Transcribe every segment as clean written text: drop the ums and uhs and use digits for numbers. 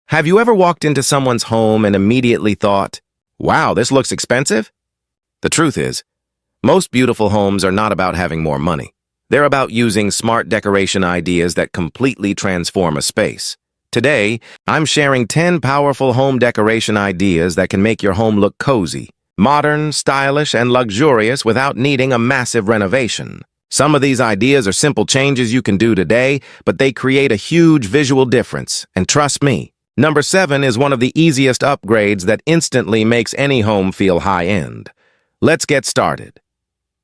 Have you ever walked into someone's home and immediately thought, wow, this looks expensive? The truth is, most beautiful homes are not about having more money. They're about using smart decoration ideas that completely transform a space. Today, I'm sharing 10 powerful home decoration ideas that can make your home look cozy, modern, stylish, and luxurious without needing a massive renovation. Some of these ideas are simple changes you can do today, but they create a huge visual difference. And trust me, Number 7 is one of the easiest upgrades that instantly makes any home feel high-end. Let's get started.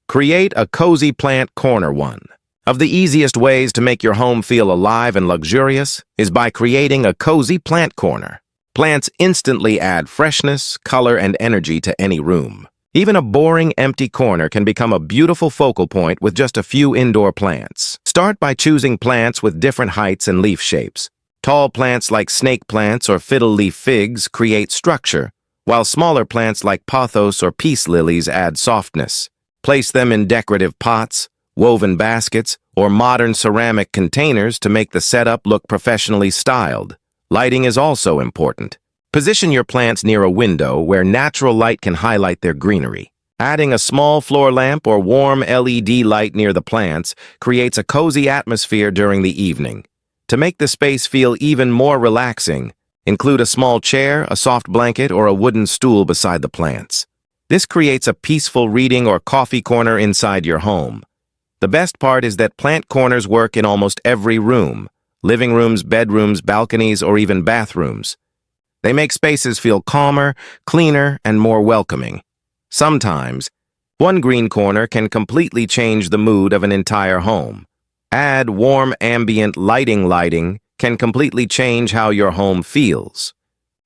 Create a cozy plant corner. One of the easiest ways to make your home feel alive and luxurious is by creating a cozy plant corner. Plants instantly add freshness, color, and energy to any room. Even a boring, empty corner can become a beautiful focal point with just a few indoor plants. Start by choosing plants with different heights and leaf shapes. Tall plants like snake plants or fiddle-leaf figs create structure, while smaller plants like pothos or peace lilies add softness. Place them in decorative pots, woven baskets, or modern ceramic containers to make the setup look professionally styled. Lighting is also important. Position your plants near a window where natural light can highlight their greenery. Adding a small floor lamp or warm LED light near the plants creates a cozy atmosphere during the evening. To make the space feel even more relaxing, include a small chair, a soft blanket, or a wooden stool beside the plants. This creates a peaceful reading or coffee corner inside your home. The best part is that plant corners work in almost every room: living rooms, bedrooms, balconies, or even bathrooms. They make spaces feel calmer, cleaner, and more welcoming. Sometimes, one green corner can completely change the mood of an entire home. Add warm ambient lighting can completely change how your home feels.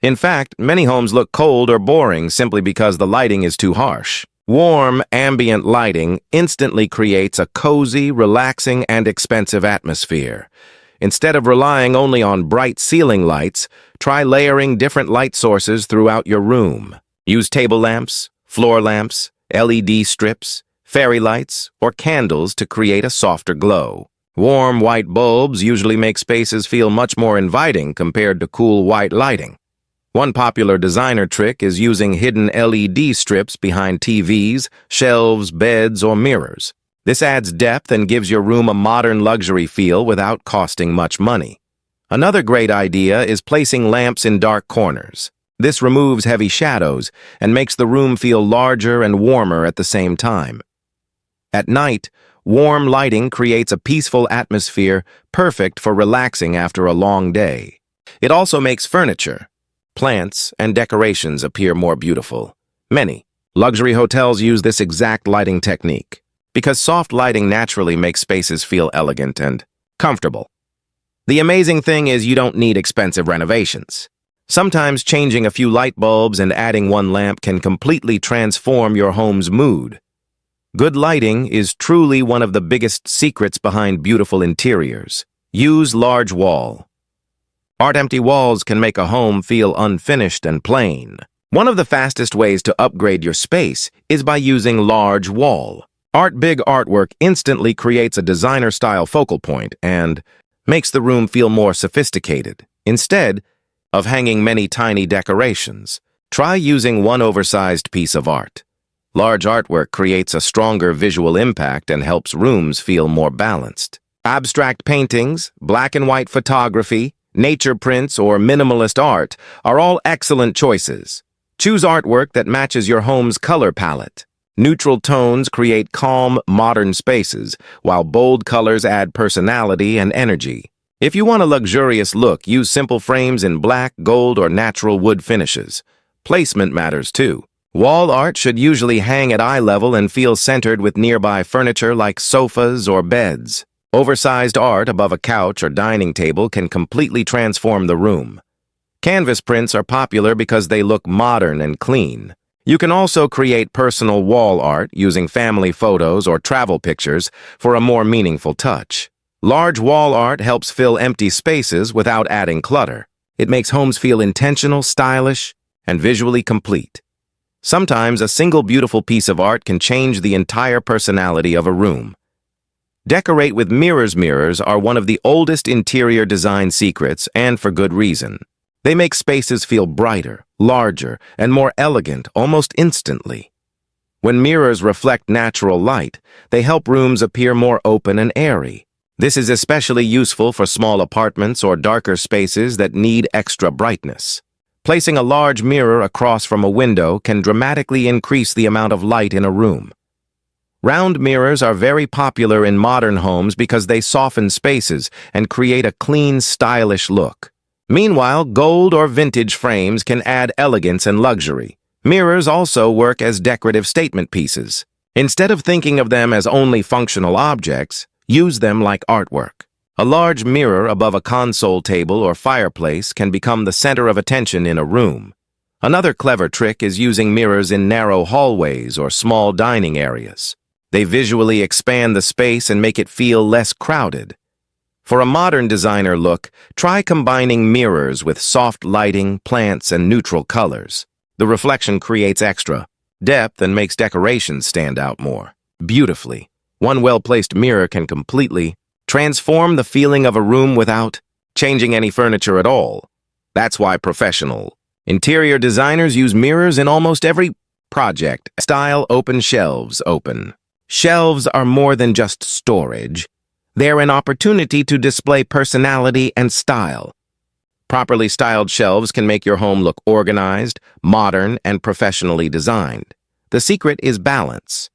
In fact, many homes look cold or boring simply because the lighting is too harsh. Warm ambient lighting instantly creates a cozy, relaxing, and expensive atmosphere. Instead of relying only on bright ceiling lights, try layering different light sources throughout your room. Use table lamps, floor lamps, LED strips, fairy lights, or candles to create a softer glow. Warm white bulbs usually make spaces feel much more inviting compared to cool white lighting. One popular designer trick is using hidden LED strips behind TVs, shelves, beds, or mirrors. This adds depth and gives your room a modern luxury feel without costing much money. Another great idea is placing lamps in dark corners. This removes heavy shadows and makes the room feel larger and warmer at the same time. At night, warm lighting creates a peaceful atmosphere perfect for relaxing after a long day. It also makes furniture, plants, and decorations appear more beautiful. Many luxury hotels use this exact lighting technique because soft lighting naturally makes spaces feel elegant and comfortable. The amazing thing is you don't need expensive renovations. Sometimes changing a few light bulbs and adding one lamp can completely transform your home's mood. Good lighting is truly one of the biggest secrets behind beautiful interiors. Use large wall. Empty walls can make a home feel unfinished and plain. One of the fastest ways to upgrade your space is by using large wall. Big artwork instantly creates a designer-style focal point and makes the room feel more sophisticated. Instead of hanging many tiny decorations, try using one oversized piece of art. Large artwork creates a stronger visual impact and helps rooms feel more balanced. Abstract paintings, black and white photography, nature prints, or minimalist art are all excellent choices. Choose artwork that matches your home's color palette. Neutral tones create calm, modern spaces, while bold colors add personality and energy. If you want a luxurious look, use simple frames in black, gold, or natural wood finishes. Placement matters too. Wall art should usually hang at eye level and feel centered with nearby furniture like sofas or beds. Oversized art above a couch or dining table can completely transform the room. Canvas prints are popular because they look modern and clean. You can also create personal wall art using family photos or travel pictures for a more meaningful touch. Large wall art helps fill empty spaces without adding clutter. It makes homes feel intentional, stylish, and visually complete. Sometimes a single beautiful piece of art can change the entire personality of a room. Decorate with mirrors. Mirrors are one of the oldest interior design secrets, and for good reason. They make spaces feel brighter, larger, and more elegant almost instantly. When mirrors reflect natural light, they help rooms appear more open and airy. This is especially useful for small apartments or darker spaces that need extra brightness. Placing a large mirror across from a window can dramatically increase the amount of light in a room. Round mirrors are very popular in modern homes because they soften spaces and create a clean, stylish look. Meanwhile, gold or vintage frames can add elegance and luxury. Mirrors also work as decorative statement pieces. Instead of thinking of them as only functional objects, use them like artwork. A large mirror above a console table or fireplace can become the center of attention in a room. Another clever trick is using mirrors in narrow hallways or small dining areas. They visually expand the space and make it feel less crowded. For a modern designer look, try combining mirrors with soft lighting, plants, and neutral colors. The reflection creates extra depth and makes decorations stand out more beautifully. One well-placed mirror can completely transform the feeling of a room without changing any furniture at all. That's why professional interior designers use mirrors in almost every project. Style open shelves open. Shelves are more than just storage. They're an opportunity to display personality and style. Properly styled shelves can make your home look organized, modern, and professionally designed. The secret is balance.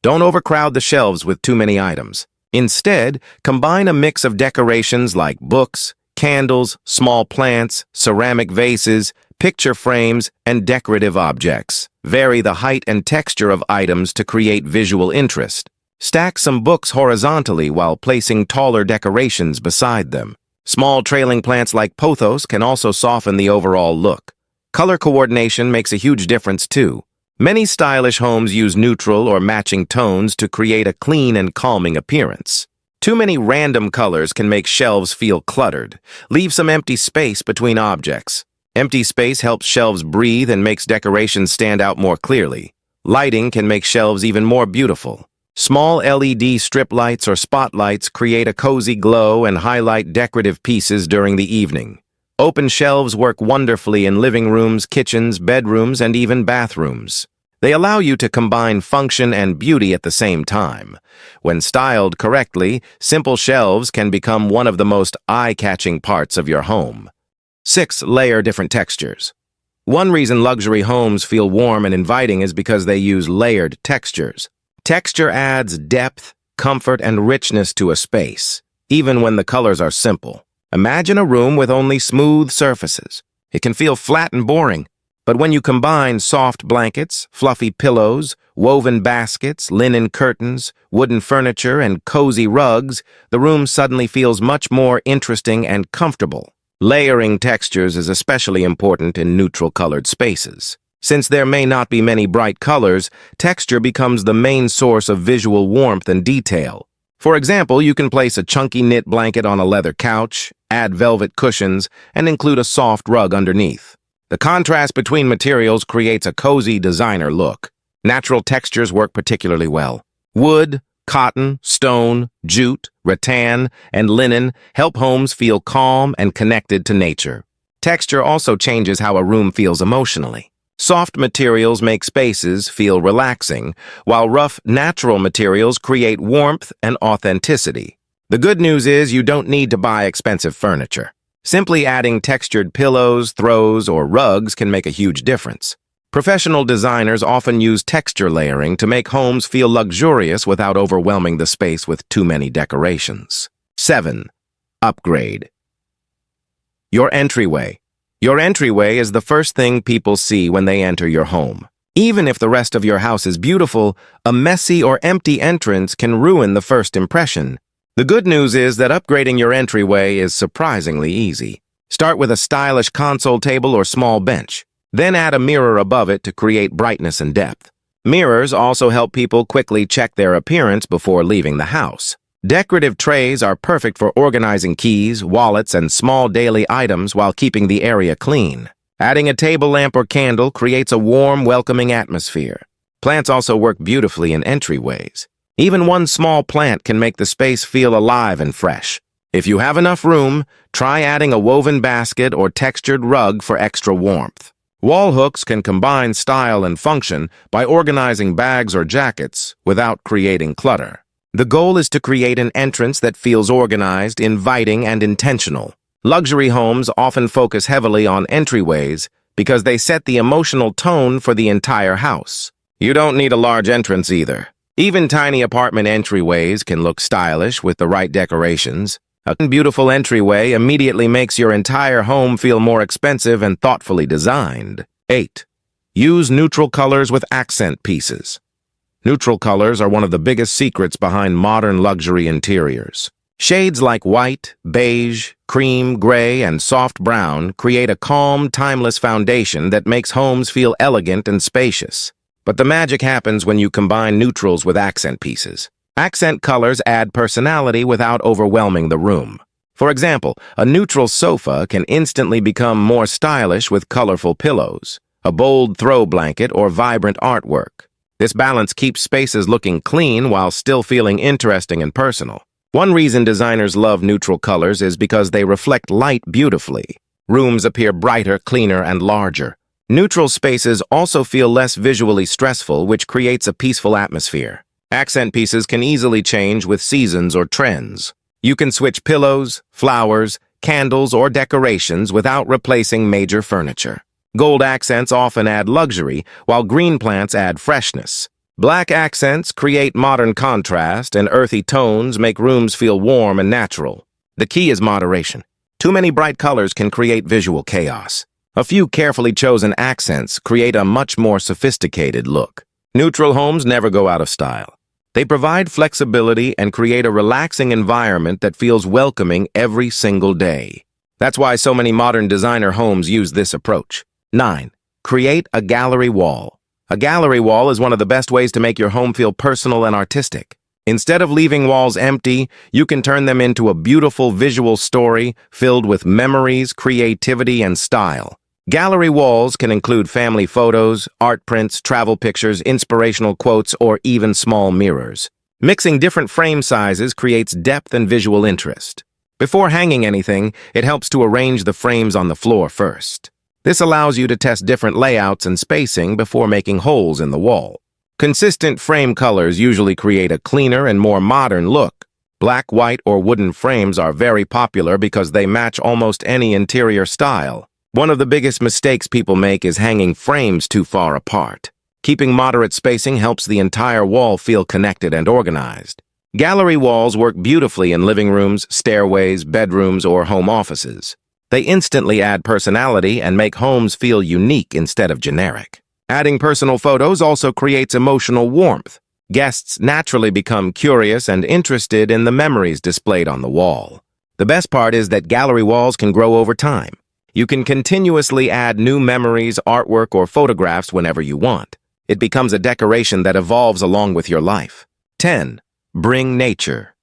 Don't overcrowd the shelves with too many items. Instead, combine a mix of decorations like books, candles, small plants, ceramic vases, picture frames, and decorative objects. Vary the height and texture of items to create visual interest. Stack some books horizontally while placing taller decorations beside them. Small trailing plants like pothos can also soften the overall look. Color coordination makes a huge difference too. Many stylish homes use neutral or matching tones to create a clean and calming appearance. Too many random colors can make shelves feel cluttered. Leave some empty space between objects. Empty space helps shelves breathe and makes decorations stand out more clearly. Lighting can make shelves even more beautiful. Small LED strip lights or spotlights create a cozy glow and highlight decorative pieces during the evening. Open shelves work wonderfully in living rooms, kitchens, bedrooms, and even bathrooms. They allow you to combine function and beauty at the same time. When styled correctly, simple shelves can become one of the most eye-catching parts of your home. 6. Layer different textures. One reason luxury homes feel warm and inviting is because they use layered textures. Texture adds depth, comfort, and richness to a space, even when the colors are simple. Imagine a room with only smooth surfaces. It can feel flat and boring, but when you combine soft blankets, fluffy pillows, woven baskets, linen curtains, wooden furniture, and cozy rugs, the room suddenly feels much more interesting and comfortable. Layering textures is especially important in neutral-colored spaces. Since there may not be many bright colors, texture becomes the main source of visual warmth and detail. For example, you can place a chunky knit blanket on a leather couch, add velvet cushions, and include a soft rug underneath. The contrast between materials creates a cozy designer look. Natural textures work particularly well. Wood, cotton, stone, jute, rattan, and linen help homes feel calm and connected to nature. Texture also changes how a room feels emotionally. Soft materials make spaces feel relaxing, while rough, natural materials create warmth and authenticity. The good news is you don't need to buy expensive furniture. Simply adding textured pillows, throws, or rugs can make a huge difference. Professional designers often use texture layering to make homes feel luxurious without overwhelming the space with too many decorations. 7. Upgrade. Your entryway. Your entryway is the first thing people see when they enter your home. Even if the rest of your house is beautiful, a messy or empty entrance can ruin the first impression. The good news is that upgrading your entryway is surprisingly easy. Start with a stylish console table or small bench. Then add a mirror above it to create brightness and depth. Mirrors also help people quickly check their appearance before leaving the house. Decorative trays are perfect for organizing keys, wallets, and small daily items while keeping the area clean. Adding a table lamp or candle creates a warm, welcoming atmosphere. Plants also work beautifully in entryways. Even one small plant can make the space feel alive and fresh. If you have enough room, try adding a woven basket or textured rug for extra warmth. Wall hooks can combine style and function by organizing bags or jackets without creating clutter. The goal is to create an entrance that feels organized, inviting, and intentional. Luxury homes often focus heavily on entryways because they set the emotional tone for the entire house. You don't need a large entrance either. Even tiny apartment entryways can look stylish with the right decorations. A beautiful entryway immediately makes your entire home feel more expensive and thoughtfully designed. 8. Use neutral colors with accent pieces. Neutral colors are one of the biggest secrets behind modern luxury interiors. Shades like white, beige, cream, gray, and soft brown create a calm, timeless foundation that makes homes feel elegant and spacious. But the magic happens when you combine neutrals with accent pieces. Accent colors add personality without overwhelming the room. For example, a neutral sofa can instantly become more stylish with colorful pillows, a bold throw blanket, or vibrant artwork. This balance keeps spaces looking clean while still feeling interesting and personal. One reason designers love neutral colors is because they reflect light beautifully. Rooms appear brighter, cleaner, and larger. Neutral spaces also feel less visually stressful, which creates a peaceful atmosphere. Accent pieces can easily change with seasons or trends. You can switch pillows, flowers, candles, or decorations without replacing major furniture. Gold accents often add luxury, while green plants add freshness. Black accents create modern contrast, and earthy tones make rooms feel warm and natural. The key is moderation. Too many bright colors can create visual chaos. A few carefully chosen accents create a much more sophisticated look. Neutral homes never go out of style. They provide flexibility and create a relaxing environment that feels welcoming every single day. That's why so many modern designer homes use this approach. 9. Create a gallery wall. A gallery wall is one of the best ways to make your home feel personal and artistic. Instead of leaving walls empty, you can turn them into a beautiful visual story filled with memories, creativity, and style. Gallery walls can include family photos, art prints, travel pictures, inspirational quotes, or even small mirrors. Mixing different frame sizes creates depth and visual interest. Before hanging anything, it helps to arrange the frames on the floor first. This allows you to test different layouts and spacing before making holes in the wall. Consistent frame colors usually create a cleaner and more modern look. Black, white, or wooden frames are very popular because they match almost any interior style. One of the biggest mistakes people make is hanging frames too far apart. Keeping moderate spacing helps the entire wall feel connected and organized. Gallery walls work beautifully in living rooms, stairways, bedrooms, or home offices. They instantly add personality and make homes feel unique instead of generic. Adding personal photos also creates emotional warmth. Guests naturally become curious and interested in the memories displayed on the wall. The best part is that gallery walls can grow over time. You can continuously add new memories, artwork, or photographs whenever you want. It becomes a decoration that evolves along with your life. 10. Bring nature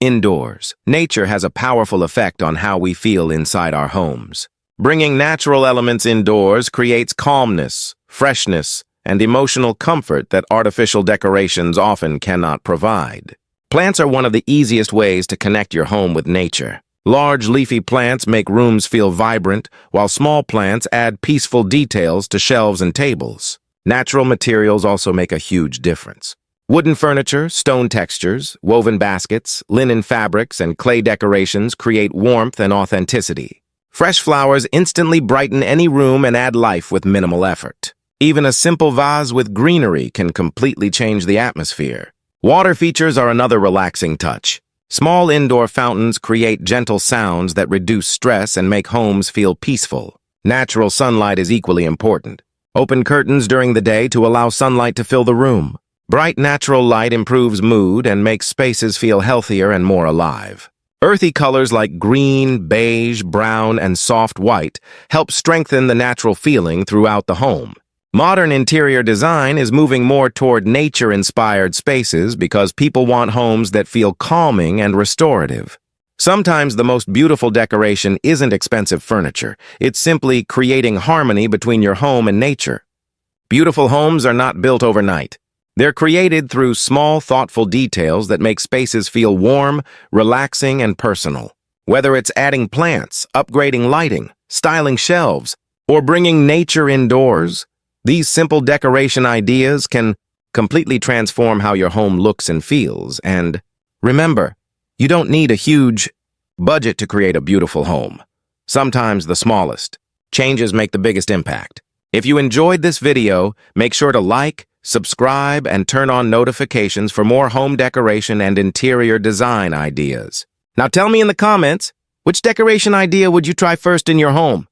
indoors. Nature has a powerful effect on how we feel inside our homes. Bringing natural elements indoors creates calmness, freshness, and emotional comfort that artificial decorations often cannot provide. Plants are one of the easiest ways to connect your home with nature. Large leafy plants make rooms feel vibrant, while small plants add peaceful details to shelves and tables. Natural materials also make a huge difference. Wooden furniture, stone textures, woven baskets, linen fabrics, and clay decorations create warmth and authenticity. Fresh flowers instantly brighten any room and add life with minimal effort. Even a simple vase with greenery can completely change the atmosphere. Water features are another relaxing touch. Small indoor fountains create gentle sounds that reduce stress and make homes feel peaceful. Natural sunlight is equally important. Open curtains during the day to allow sunlight to fill the room. Bright natural light improves mood and makes spaces feel healthier and more alive. Earthy colors like green, beige, brown, and soft white help strengthen the natural feeling throughout the home. Modern interior design is moving more toward nature-inspired spaces because people want homes that feel calming and restorative. Sometimes the most beautiful decoration isn't expensive furniture. It's simply creating harmony between your home and nature. Beautiful homes are not built overnight. They're created through small, thoughtful details that make spaces feel warm, relaxing, and personal. Whether it's adding plants, upgrading lighting, styling shelves, or bringing nature indoors, these simple decoration ideas can completely transform how your home looks and feels. And remember, you don't need a huge budget to create a beautiful home. Sometimes the smallest changes make the biggest impact. If you enjoyed this video, make sure to like, subscribe, and turn on notifications for more home decoration and interior design ideas. Now tell me in the comments, which decoration idea would you try first in your home?